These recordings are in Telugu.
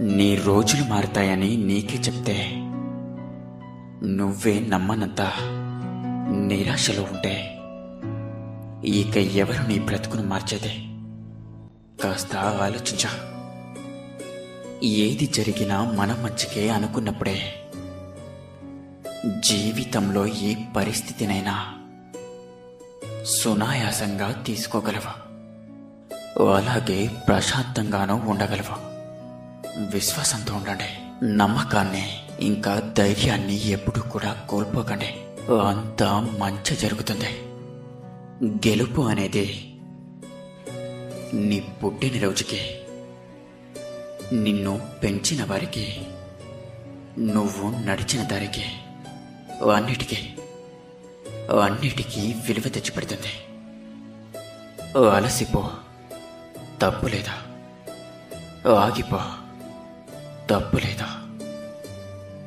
నీ రోజులు మారుతాయని నీకే చెప్తే నువ్వే నమ్మనంత నిరాశలో ఉంటే ఇక ఎవరు నీ బ్రతుకును మార్చేదే? కాస్త ఆలోచించా. ఏది జరిగినా మన మంచికే అనుకున్నప్పుడే జీవితంలో ఏ పరిస్థితినైనా సునాయాసంగా తీసుకోగలవు. అలాగే ప్రశాంతంగానూ ఉండగలవు. విశ్వాసంతో ఉండండి. నమ్మకాన్ని ఇంకా ధైర్యాన్ని ఎప్పుడూ కూడా కోల్పోకండి. అంతా మంచి జరుగుతుంది. గెలుపు అనేది నీ పుట్టిన రోజుకి, నిన్ను పెంచిన వారికి, నువ్వు నడిచిన దారికి, అన్నిటికీ విలువ తెచ్చిపెడుతుంది. అలసిపో, తప్పులేదా. ఆగిపో, తప్పులేదా.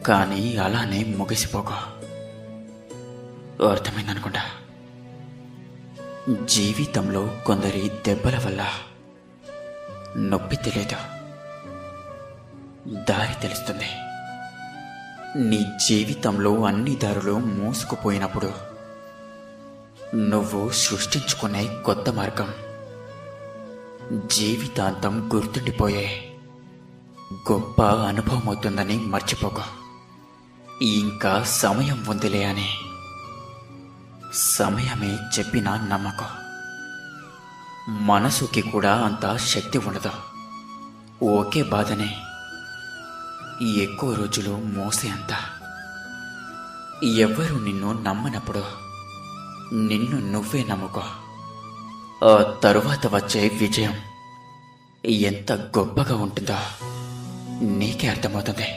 కానీ అలానే ముగిసిపోకో. అర్థమైందనుకుంటా. జీవితంలో కొందరి దెబ్బల వల్ల నొప్పి తెలియదు, దారి తెలుస్తుంది. నీ జీవితంలో అన్ని దారులు మూసుకుపోయినప్పుడు నువ్వు సృష్టించుకునే కొత్త మార్గం జీవితాంతం గుర్తుండిపోయే గొప్ప అనుభవం అవుతుందని మర్చిపోకు. ఇంకా సమయం ఉందిలే అని సమయమే చెప్పినా నమ్మకం. మనసుకి కూడా అంత శక్తి ఉండదు. ఒకే బాధనే ఎక్కువ రోజులు మోసే అంత. ఎవ్వరూ నిన్ను నమ్మనప్పుడు నిన్ను నువ్వే నమ్ముకో. ఆ తరువాత వచ్చే విజయం ఎంత గొప్పగా ఉంటుందో నీకే అర్థమవుతుంది.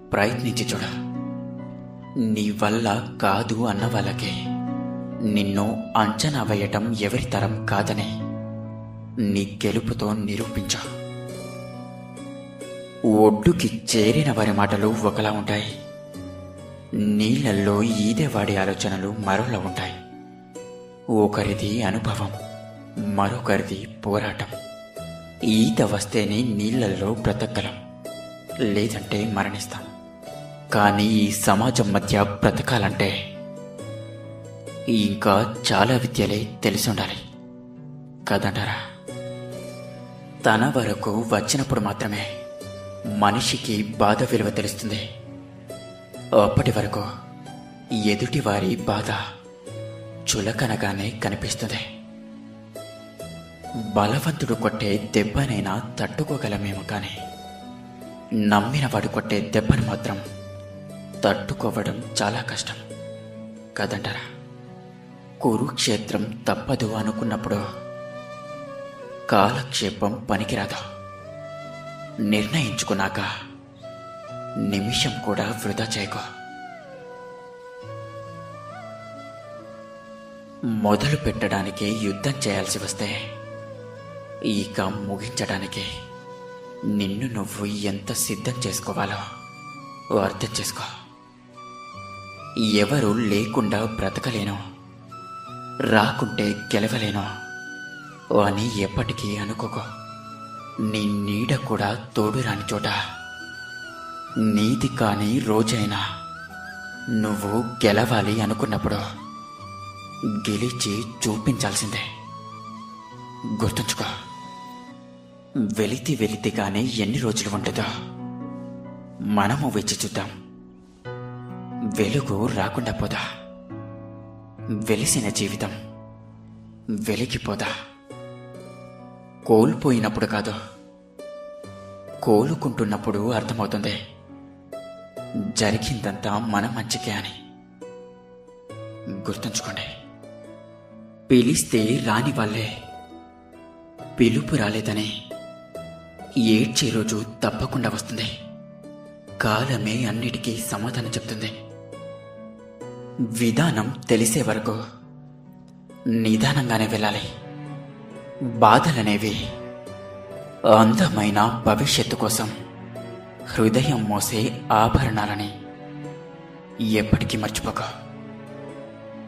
ప్రయత్నించి చూడ. నీ వల్ల కాదు అన్న వాళ్ళకి నిన్ను అంచనా వేయటం ఎవరి తరం కాదని నీ గెలుపుతో నిరూపించు. ఒడ్డుకి చేరిన వారి మాటలు ఒకలా ఉంటాయి. నీళ్లల్లో ఈదేవాడి ఆలోచనలు మరోలా ఉంటాయి. ఒకరిది అనుభవం, మరొకరిది పోరాటం. ఈత వస్తేనే నీళ్లలో బ్రతకగలం, లేదంటే మరణిస్తాం. కానీ ఈ సమాజం మధ్య బ్రతకాలంటే ఇంకా చాలా విద్యలే తెలిసి ఉండాలి కదంటారా? తన వరకు వచ్చినప్పుడు మాత్రమే మనిషికి బాధ విలువ తెలుస్తుంది. అప్పటి వరకు ఎదుటివారి బాధ చులకనగానే కనిపిస్తుంది. బలవంతుడు కొట్టే దెబ్బనైనా తట్టుకోగలమేమో కానీ నమ్మినవాడు కొట్టే దెబ్బను మాత్రం తట్టుకోవడం చాలా కష్టం కదంటారా? కురుక్షేత్రం తప్పదు అనుకున్నప్పుడు కాలక్షేపం పనికిరాదు. నిర్ణయించుకున్నాక నిమిషం కూడా వృధా చేయకో. మొదలు పెట్టడానికి యుద్ధం చేయాల్సి వస్తే ఇక ముగించడానికి నిన్ను నువ్వు ఎంత సిద్ధం చేసుకోవాలో అర్థం చేసుకో. ఎవరు లేకుండా బ్రతకలేను, రాకుంటే గెలవలేను అని ఎప్పటికీ అనుకోకో. నీ నీడ కూడా తోడు రాని చోట నీది కాని రోజైనా నువ్వు గెలవాలి అనుకున్నప్పుడు గెలిచి చూపించాల్సిందే. గుర్తుంచుకో. వెలితి కానీ ఎన్ని రోజులు ఉంటుందో మనము వెచ్చి చూద్దాం. వెలుగు రాకుండా పోదా, వెలిసిన జీవితం వెలిగిపోదా. కోల్పోయినప్పుడు కాదు, కోలుకుంటున్నప్పుడు అర్థమవుతుంది జరిగిందంతా మన మంచికే అని. గుర్తుంచుకోండి. పిలిస్తే రాని వాళ్ళే పిలుపు రాలేదని ఏడ్చే రోజు తప్పకుండా వస్తుంది. కాలమే అన్నిటికీ సమాధానం చెప్తుంది. విధానం తెలిసే వరకు నిదానంగానే వెళ్ళాలి. బాధలనేవి అందమైన భవిష్యత్తు కోసం హృదయం మోసే ఆభరణాలని ఎప్పటికీ మర్చిపోక.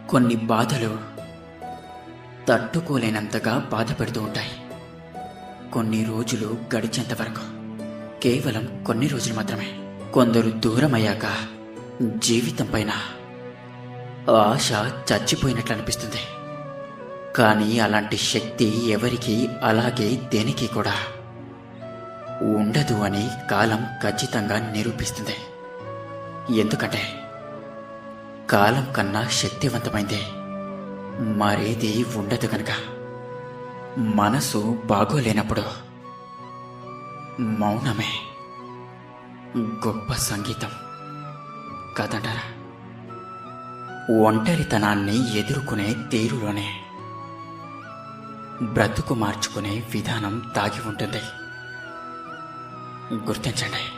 కొన్ని బాధలు తట్టుకోలేనంతగా బాధ పెడుతూ ఉంటాయి కొన్ని రోజులు గడిచేంత వరకు. కేవలం కొన్ని రోజులు మాత్రమే. కొందరు దూరమయ్యాక జీవితం పైన ఆశ చచ్చిపోయినట్లు అనిపిస్తుంది. కానీ అలాంటి శక్తి ఎవరికి, అలాగే దేనికి కూడా ఉండదు అని కాలం ఖచ్చితంగా నిరూపిస్తుంది. ఎందుకంటే కాలం కన్నా శక్తివంతమైంది మరేది ఉండదు కనుక. మనసు బాగోలేనప్పుడు మౌనమే గొప్ప సంగీతం కాదంటారా? ఒంటరితనాన్ని ఎదుర్కొనే తీరులోనే బ్రతుకు మార్చుకునే విధానం దాగి ఉంటుంది. గుర్తించండి.